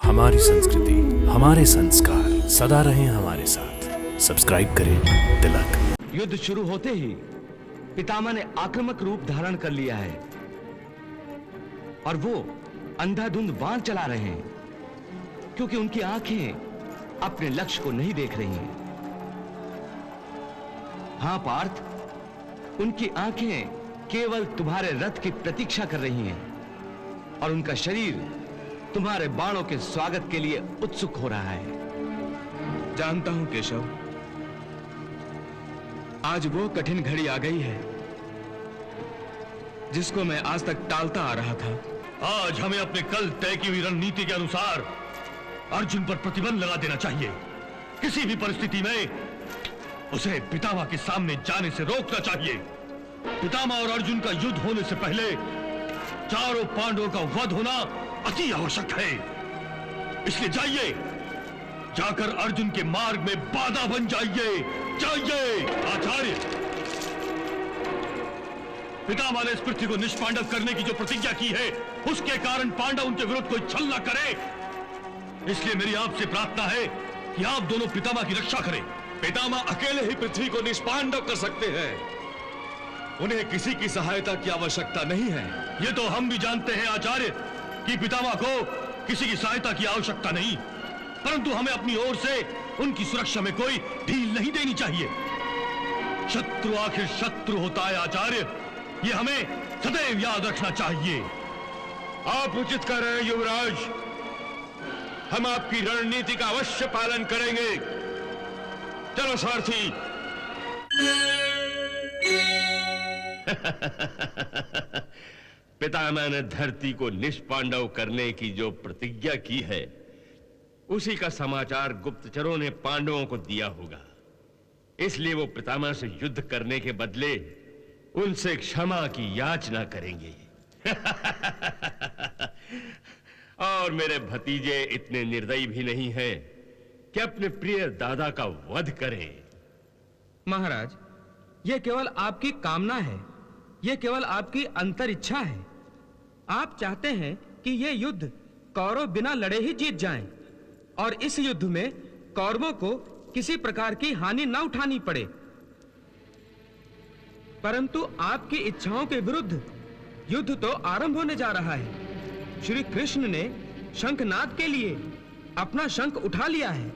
हमारी संस्कृति, हमारे संस्कार सदा रहें हमारे साथ। सब्सक्राइब करें तिलक। युद्ध शुरू होते ही पितामह ने आक्रामक रूप धारण कर लिया है और वो अंधाधुंध बाण चला रहे हैं क्योंकि उनकी आंखें अपने लक्ष्य को नहीं देख रही हैं। हां पार्थ, उनकी आंखें केवल तुम्हारे रथ की प्रतीक्षा कर रही हैं और उनका शरीर तुम्हारे बाणों के स्वागत के लिए उत्सुक हो रहा है। जानता हूं केशव, आज वो कठिन घड़ी आ गई है जिसको मैं आज तक टालता आ रहा था। आज हमें अपने कल तय की हुई रणनीति के अनुसार अर्जुन पर प्रतिबंध लगा देना चाहिए। किसी भी परिस्थिति में उसे पितामह के सामने जाने से रोकना चाहिए। पितामह और अर्जुन का युद्ध होने से पहले चारों पांडवों का वध होना अति आवश्यक है। इसलिए जाइए, जाकर अर्जुन के मार्ग में बाधा बन जाइए। जाइए आचार्य। पितामह ने इस पृथ्वी को निष्पांडव करने की जो प्रतिज्ञा की है, उसके कारण पांडव उनके विरुद्ध कोई छल न करे। इसलिए मेरी आपसे प्रार्थना है कि आप दोनों पितामह की रक्षा करें। पितामह अकेले ही पृथ्वी को निष्पांडव कर सकते हैं, उन्हें किसी की सहायता की आवश्यकता नहीं है। ये तो हम भी जानते हैं आचार्य कि पितामह को किसी की सहायता की आवश्यकता नहीं, परंतु हमें अपनी ओर से उनकी सुरक्षा में कोई ढील नहीं देनी चाहिए। शत्रु आखिर शत्रु होता है आचार्य, ये हमें सदैव याद रखना चाहिए। आप उचित कर रहे हैं युवराज, हम आपकी रणनीति का अवश्य पालन करेंगे। चलो सारथी। पितामह ने धरती को निष्पांडव करने की जो प्रतिज्ञा की है, उसी का समाचार गुप्तचरों ने पांडवों को दिया होगा। इसलिए वो पितामह से युद्ध करने के बदले उनसे क्षमा की याचना करेंगे। और मेरे भतीजे इतने निर्दयी भी नहीं हैं कि अपने प्रिय दादा का वध करें। महाराज, यह केवल आपकी कामना है, यह केवल आपकी अंतर इच्छा है। आप चाहते हैं कि यह युद्ध कौरव बिना लड़े ही जीत जाएं और इस युद्ध में कौरवों को किसी प्रकार की हानि न उठानी पड़े। परंतु आपकी इच्छाओं के विरुद्ध युद्ध तो आरंभ होने जा रहा है। श्री कृष्ण ने शंखनाद के लिए अपना शंख उठा लिया है।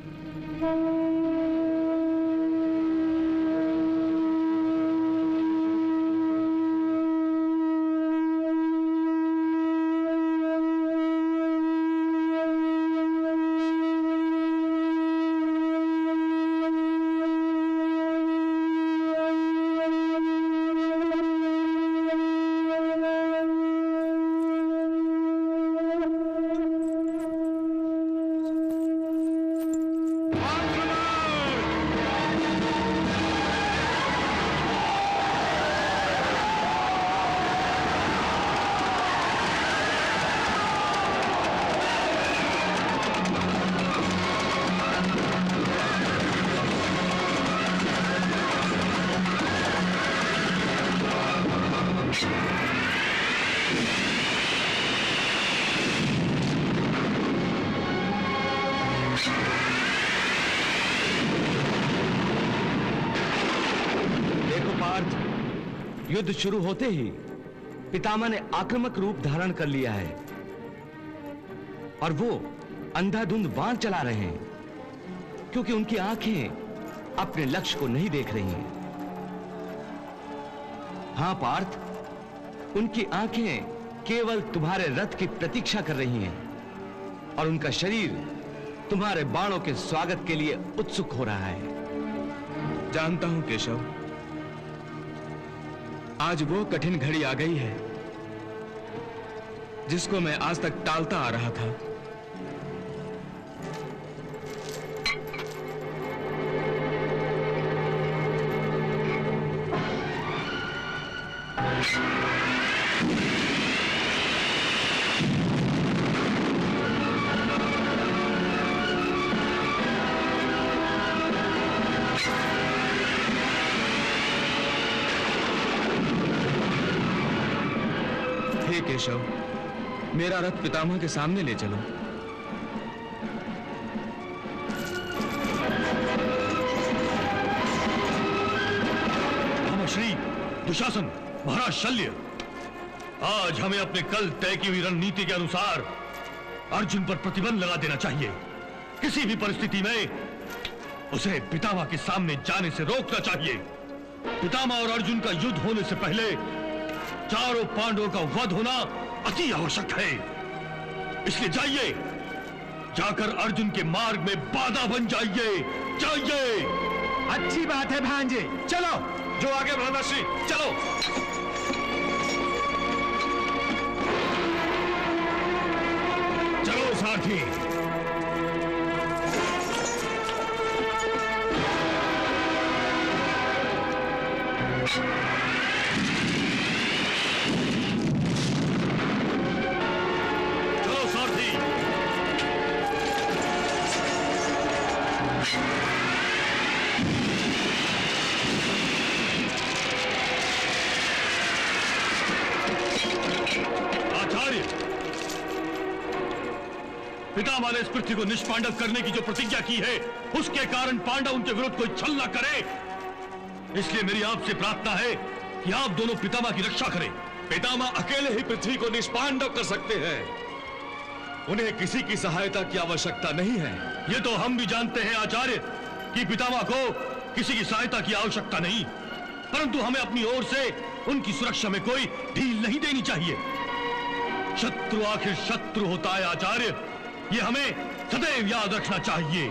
युद्ध शुरू होते ही पितामह ने आक्रामक रूप धारण कर लिया है और वो अंधाधुंध बाण चला रहे हैं क्योंकि उनकी आंखें अपने लक्ष्य को नहीं देख रही हैं। हां पार्थ, उनकी आंखें केवल तुम्हारे रथ की प्रतीक्षा कर रही हैं और उनका शरीर तुम्हारे बाणों के स्वागत के लिए उत्सुक हो रहा है। जानता हूं केशव, आज वो कठिन घड़ी आ गई है जिसको मैं आज तक टालता आ रहा था। हे केशव, मेरा रथ पितामह के सामने ले चलो। दुशासन, महाराज शल्य, आज हमें अपने कल तय की हुई रणनीति के अनुसार अर्जुन पर प्रतिबंध लगा देना चाहिए। किसी भी परिस्थिति में उसे पितामह के सामने जाने से रोकना चाहिए। पितामह और अर्जुन का युद्ध होने से पहले चारों पांडवों का वध होना अति आवश्यक है। इसलिए जाइए, जाकर अर्जुन के मार्ग में बाधा बन जाइए। जाइए। अच्छी बात है भांजे, चलो। जो आगे बढ़ना श्री, चलो। चलो सारथी। चलो सारथी। आचार्य, पितामह ने इस पृथ्वी को निष्पांडव करने की जो प्रतिज्ञा की है, उसके कारण पांडव उनके विरुद्ध कोई छल न करे। इसलिए मेरी आपसे प्रार्थना है कि आप दोनों पितामह की रक्षा करें। पितामह अकेले ही पृथ्वी को निष्पांडव कर सकते हैं। उन्हें किसी की सहायता की आवश्यकता नहीं है। ये तो हम भी जानते हैं आचार्य कि पितामह को किसी की सहायता की आवश्यकता नहीं, परंतु हमें अपनी ओर से उनकी सुरक्षा में कोई ढील नहीं देनी चाहिए। शत्रु आखिर शत्रु होता है आचार्य, ये हमें सदैव याद रखना चाहिए।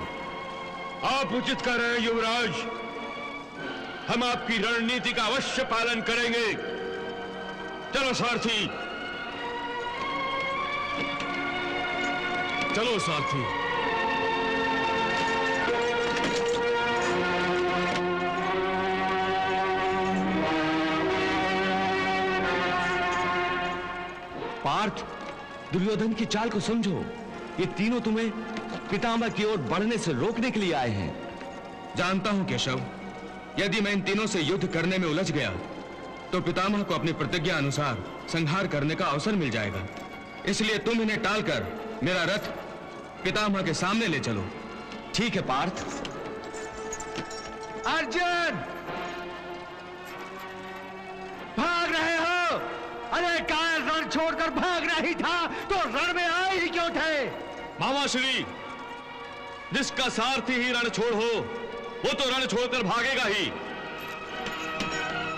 आप उचित कह रहे हैं युवराज। हम आपकी रणनीति का अवश्य पालन करेंगे। चलो सारथी, चलो सारथी। पार्थ, दुर्योधन की चाल को समझो। ये तीनों तुम्हें पितामह की ओर बढ़ने से रोकने के लिए आए हैं। जानता हूं केशव, यदि मैं इन तीनों से युद्ध करने में उलझ गया तो पितामह को अपनी प्रतिज्ञा अनुसार संहार करने का अवसर मिल जाएगा। इसलिए तुम इन्हें टालकर मेरा रथ पितामह के सामने ले चलो। ठीक है पार्थ। अर्जुन, भाग रहे हो? अरे कायर रण छोड़कर भागना ही था तो रण में आए ही क्यों थे? मामा श्री, जिसका सारथी ही रण छोड़ हो, वो तो रण छोड़कर भागेगा ही।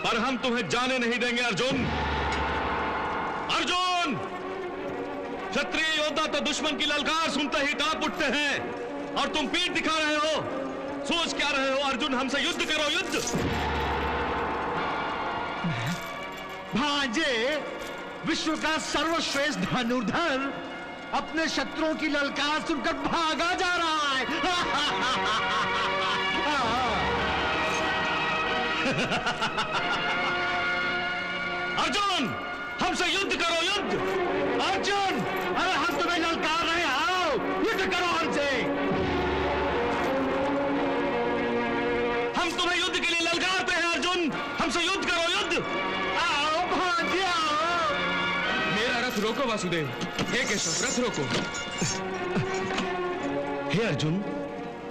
पर हम तुम्हें जाने नहीं देंगे अर्जुन। अर्जुन! क्षत्रिय योद्धा तो दुश्मन की ललकार सुनते ही कांप उठते हैं, और तुम पीठ दिखा रहे हो। सोच क्या रहे हो अर्जुन? हमसे युद्ध करो, युद्ध। भांजे, विश्व का सर्वश्रेष्ठ धनुर्धर अपने शत्रुओं की ललकार सुनकर भागा जा रहा है। अर्जुन, हमसे युद्ध करो, युद्ध। अर्जुन, अरे हम तुम्हें ललकार रहे, आओ युद्ध करो हमसे। हम तुम्हें युद्ध के लिए ललकारते हैं अर्जुन। हमसे युद्ध करो, युद्ध। आओ भांजे, आओ। मेरा रथ रोको वासुदेव। हे केशव, रथ रोको। हे अर्जुन,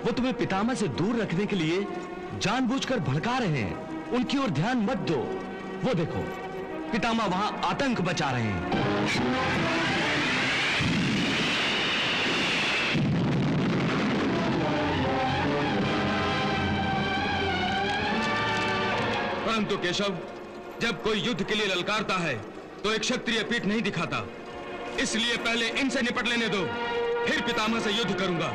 वो तुम्हें पितामह से दूर रखने के लिए जानबूझकर भड़का रहे हैं। उनकी ओर ध्यान मत दो। वो देखो, पितामह वहां आतंक मचा रहे हैं। परंतु केशव, जब कोई युद्ध के लिए ललकारता है तो एक क्षत्रिय पीठ नहीं दिखाता। इसलिए पहले इनसे निपट लेने दो, फिर पितामह से युद्ध करूंगा।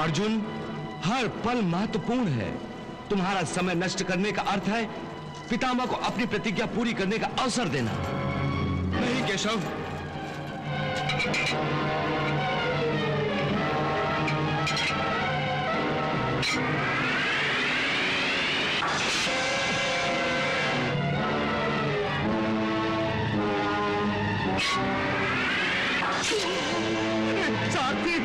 अर्जुन, हर पल महत्वपूर्ण है। तुम्हारा समय नष्ट करने का अर्थ है पितामह को अपनी प्रतिज्ञा पूरी करने का अवसर देना। नहीं केशव, साथी,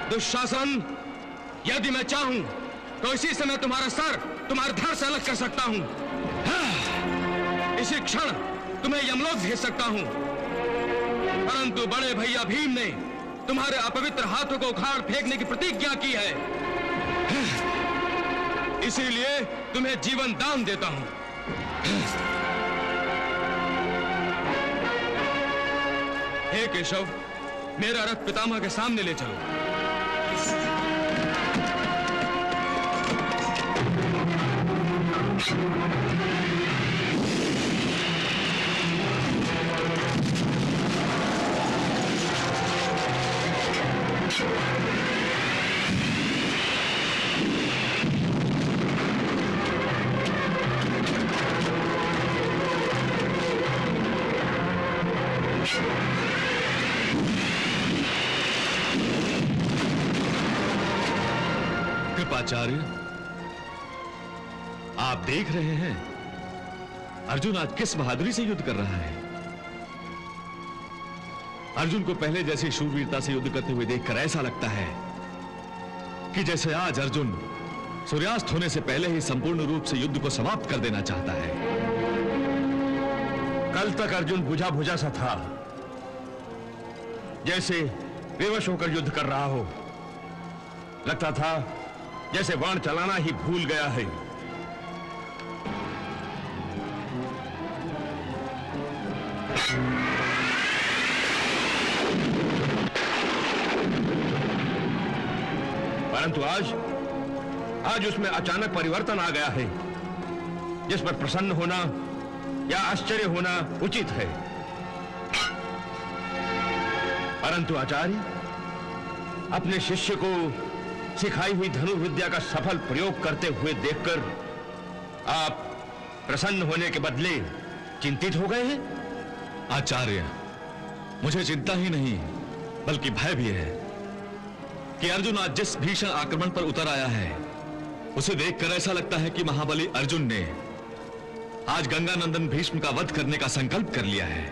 दुशासन, यदि मैं चाहूं तो इसी समय तुम्हारा सर तुम्हारे धड़ से अलग कर सकता हूं। इसी क्षण तुम्हें यमलोक भेज सकता हूं, परंतु बड़े भैया भीम ने तुम्हारे अपवित्र हाथों को उखाड़ फेंकने की प्रतिज्ञा की है, इसीलिए तुम्हें जीवन दान देता हूं। हे केशव, मेरा रथ पितामह के सामने ले चलो। कृपाचार्य, आप देख रहे हैं अर्जुन आज किस बहादुरी से युद्ध कर रहा है। अर्जुन को पहले जैसी शूरवीरता से युद्ध करते हुए देखकर ऐसा लगता है कि जैसे आज अर्जुन सूर्यास्त होने से पहले ही संपूर्ण रूप से युद्ध को समाप्त कर देना चाहता है। कल तक अर्जुन बुझा बुझा सा था, जैसे बेवश होकर युद्ध कर रहा हो। लगता था जैसे बाण चलाना ही भूल गया है। परंतु आज उसमें अचानक परिवर्तन आ गया है, जिस पर प्रसन्न होना या आश्चर्य होना उचित है। परंतु आचार्य, अपने शिष्य को सिखाई हुई धनुर्विद्या का सफल प्रयोग करते हुए देखकर आप प्रसन्न होने के बदले चिंतित हो गए हैं। आचार्य, मुझे चिंता ही नहीं बल्कि भय भी है कि अर्जुन आज जिस भीषण आक्रमण पर उतर आया है, उसे देखकर ऐसा लगता है कि महाबली अर्जुन ने आज गंगानंदन भीष्म का वध करने का संकल्प कर लिया है।